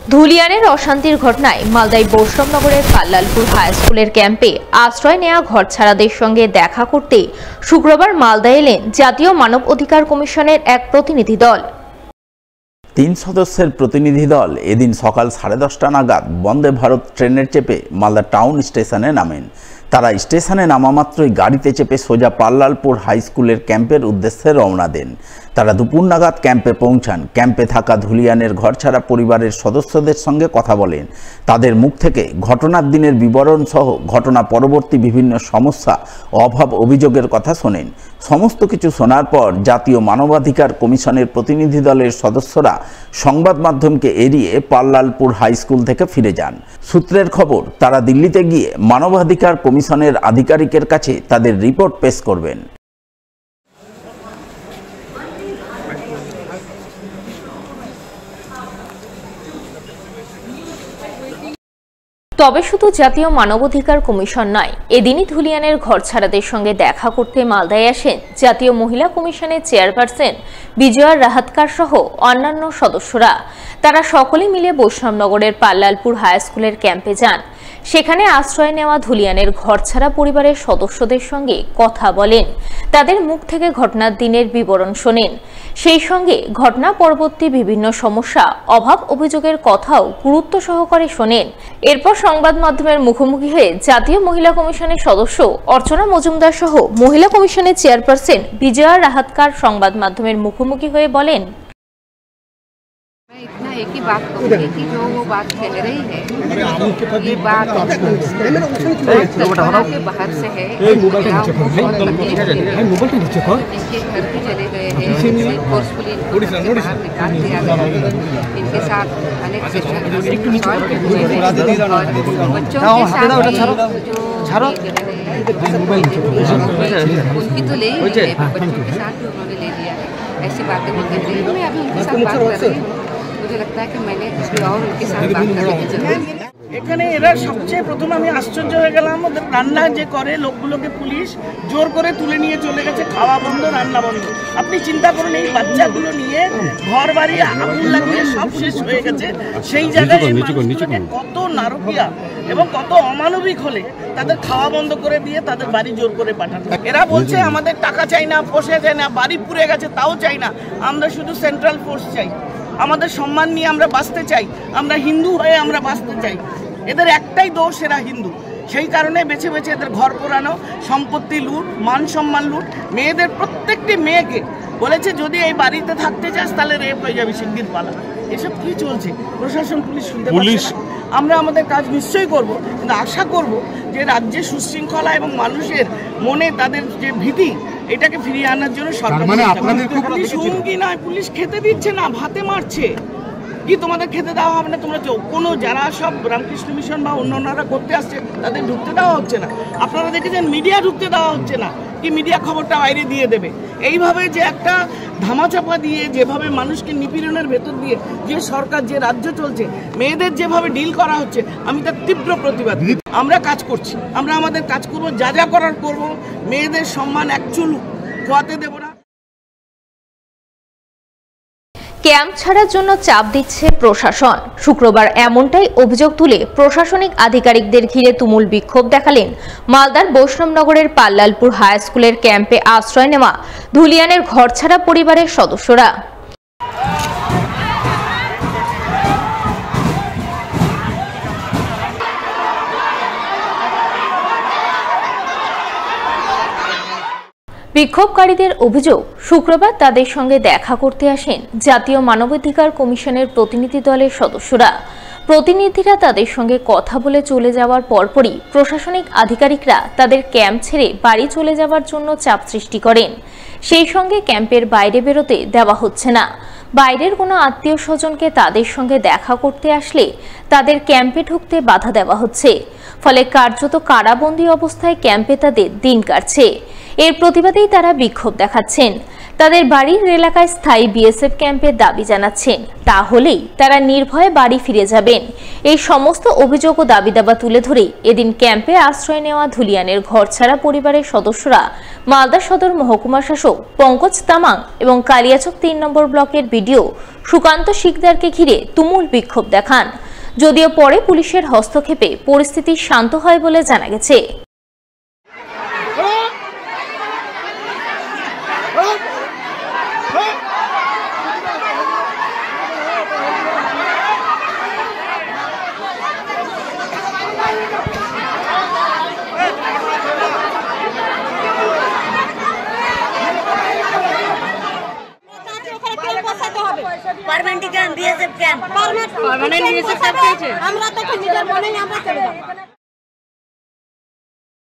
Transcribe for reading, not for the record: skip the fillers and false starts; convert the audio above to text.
ধুলিয়ানের অশান্তির ঘটনায় মালদায় বৈষ্ণবনগরের পাল্লালপুর হাই স্কুলের ক্যাম্পে আশ্রয় নেওয়া ঘরছাড়াদের সঙ্গে দেখা করতে শুক্রবার মালদা এলেন জাতীয় মানব অধিকার কমিশনের এক প্রতিনিধি দল। 3 সদস্যের প্রতিনিধি দল এদিন সকাল 10:30টা নাগাদ বন্দে ভারত ট্রেনের চেপে মালদা টাউন স্টেশনে নামেন। তারা স্টেশনে নামা মাত্রই গাড়িতে চেপে সোজা পাল্লালপুর হাই স্কুলের ক্যাম্পের উদ্দেশ্যে রওনা দেন। তারা দুপুর নাগাদ ক্যাম্পে পৌঁছান। ক্যাম্পে থাকা ধুলিয়ানের ঘরছাড়া পরিবারের সদস্যদের সঙ্গে কথা বলেন। তাদের মুখ থেকে ঘটনার দিনের বিবরণ সহ ঘটনা পরবর্তী বিভিন্ন সমস্যা অভাব অভিযোগের কথা শোনেন। সমস্ত কিছু শোনার পর জাতীয় মানবাধিকার কমিশনের প্রতিনিধি দলের সদস্যরা সংবাদ মাধ্যমকে এড়িয়ে পাল্লালপুর হাই স্কুল থেকে ফিরে যান। সূত্রের খবর, তারা দিল্লিতে গিয়ে মানবাধিকার কমিশনের আধিকারিকের কাছে তাদের রিপোর্ট পেশ করবেন। তবে শুধু জাতীয় মানবাধিকার কমিশন নয়, এদিনই ধুলিয়ানের ঘরছাড়াদের সঙ্গে দেখা করতে মালদায় আসেন জাতীয় মহিলা কমিশনের চেয়ারপারসন বিজয়া রাহাতকার সহ অন্যান্য সদস্যরা। তারা সকলে মিলে বৈষ্ণবনগরের পাল্লালপুর হাই স্কুলের ক্যাম্পে যান। সেখানে আশ্রয় নেওয়া ধুলিয়ানের ঘরছাড়া পরিবারের সদস্যদের সঙ্গে কথা বলেন। তাদের মুখ থেকে ঘটনার দিনের বিবরণ শোনেন। সেই সঙ্গে ঘটনা পরবর্তী বিভিন্ন সমস্যা অভাব অভিযোগের কথাও গুরুত্ব সহকারে শোনেন। এরপর সংবাদ মাধ্যমের মুখোমুখি হয়ে জাতীয় মহিলা কমিশনের সদস্য অর্চনা মজুমদার সহ মহিলা কমিশনের চেয়ারপারসন বিজয়া রাহাতকার সংবাদ মাধ্যমের মুখোমুখি হয়ে বলেন, मैं इतना एक ही बात कहूँगी कि जो वो बात कह रही है ये बात के बाहर से है। इनके घर भी चले गए हैं, फोर्सफुली बाहर निकाल दिया गया है। इनके साथ अनेक सेशन बच्चों के साथ उनकी तो ले ही है, बच्चों के साथ भी उन्होंने ले लिया है। ऐसी बातें बोलते थे। मैं अभी उनके साथ बात कर रही हूँ। मुझे लगता है कि मैंने किसी और उनके साथ बात करने की जरूरत है। এখানে এরা সবচেয়ে প্রথম আমি আশ্চর্য হয়ে গেলাম, ওদের রান্না যে করে লোকগুলোকে পুলিশ জোর করে তুলে নিয়ে চলে গেছে। খাওয়া বন্ধ, রান্না বন্ধ। আপনি চিন্তা করুন, এই বাচ্চাগুলো নিয়ে ঘর বাড়ি আগুন লাগিয়ে সব শেষ হয়ে গেছে। সেই জায়গায় কত নারকীয়া এবং কত অমানবিক হলে তাদের খাওয়া বন্ধ করে দিয়ে তাদের বাড়ি জোর করে পাঠানো। এরা বলছে আমাদের টাকা চাই না, পোষে চাই না, বাড়ি পুড়ে গেছে তাও চাই না, আমরা শুধু সেন্ট্রাল ফোর্স চাই, আমাদের সম্মান নিয়ে আমরা বাঁচতে চাই, আমরা হিন্দু হয়ে আমরা বাঁচতে চাই। এদের একটাই দোষ, এরা হিন্দু। সেই কারণে বেছে বেছে এদের ঘর পোড়ানো, সম্পত্তি লুট, মান সম্মান লুট। মেয়েদের প্রত্যেকটি মেয়েকে বলেছে যদি এই বাড়িতে থাকতে চাস তাহলে রেপ হয়ে যাবে, শিগগির পালা। এসব কি চলছে? প্রশাসন পুলিশ শুনতে পাচ্ছে না। আমরা আমাদের কাজ নিশ্চয়ই করব, কিন্তু আশা করব যে রাজ্যে সুশৃঙ্খলা এবং মানুষের মনে তাদের যে ভীতি এটাকে ফিরিয়ে আনার জন্য সরকার। পুলিশ হুমকি নয়, পুলিশ খেতে দিচ্ছে না, ভাতে মারছে। কি তোমাদের খেতে দেওয়া হবে না? তোমরা কোনো যারা সব রামকৃষ্ণ মিশন বা অন্যান্যরা করতে আসছে তাদের ঢুকতে দেওয়া হচ্ছে না। আপনারা দেখেছেন মিডিয়া ঢুকতে দেওয়া হচ্ছে না, কি মিডিয়া খবরটা বাইরে দিয়ে দেবে। এইভাবে যে একটা ধামাচাপা দিয়ে যেভাবে মানুষকে নিপীড়নের ভেতর দিয়ে যে সরকার, যে রাজ্য চলছে, মেয়েদের যেভাবে ডিল করা হচ্ছে, আমি তার তীব্র প্রতিবাদ। আমরা কাজ করছি, আমরা আমাদের কাজ করব, যা যা করার করব। মেয়েদের সম্মান এক চুল খোয়াতে দেব না। ক্যাম্প ছাড়ার জন্য চাপ দিচ্ছে প্রশাসন। শুক্রবার এমনটাই অভিযোগ তুলে প্রশাসনিক আধিকারিকদের ঘিরে তুমুল বিক্ষোভ দেখালেন মালদার বৈষ্ণবনগরের পাল্লালপুর হাই স্কুলের ক্যাম্পে আশ্রয় নেওয়া ধুলিয়ানের ঘরছাড়া পরিবারের সদস্যরা। বিক্ষোভকারীদের অভিযোগ, শুক্রবার তাদের সঙ্গে দেখা করতে আসেন জাতীয় মানবাধিকার কমিশনের প্রতিনিধি দলের সদস্যরা। প্রতিনিধিরা তাদের সঙ্গে কথা বলে চলে যাওয়ার পরপরই প্রশাসনিক আধিকারিকরা তাদের ক্যাম্প ছেড়ে বাড়ি চলে যাওয়ার জন্য চাপ সৃষ্টি করেন। সেই সঙ্গে ক্যাম্পের বাইরে বেরোতে দেওয়া হচ্ছে না। বাইরের কোনো আত্মীয় স্বজনকে তাদের সঙ্গে দেখা করতে আসলে তাদের ক্যাম্পে ঢুকতে বাধা দেওয়া হচ্ছে। ফলে কার্যত কারাবন্দী অবস্থায় ক্যাম্পে তাদের দিন কাটছে। এর প্রতিবাদেই তারা বিক্ষোভ দেখাচ্ছেন। তাদের বাড়ির এলাকায় স্থায়ী বিএসএফ ক্যাম্পের দাবি জানাচ্ছেন। তাহলেই তারা নির্ভয়ে বাড়ি ফিরে যাবেন। এই সমস্ত অভিযোগ ও দাবি দাবা তুলে ধরে এদিন ক্যাম্পে আশ্রয় নেওয়া ধুলিয়ানের ঘরছাড়া পরিবারের সদস্যরা মালদা সদর মহকুমা শাসক পঙ্কজ তামাং এবং কালিয়াচক ৩ নম্বর ব্লকের বিডিও সুকান্ত শিকদারকে ঘিরে তুমুল বিক্ষোভ দেখান। যদিও পরে পুলিশের হস্তক্ষেপে পরিস্থিতি শান্ত হয় বলে জানা গেছে। Permanent camp BSF camp permanent BSF camp আমরা তো নিজের মনেই আমরা চলে যাব।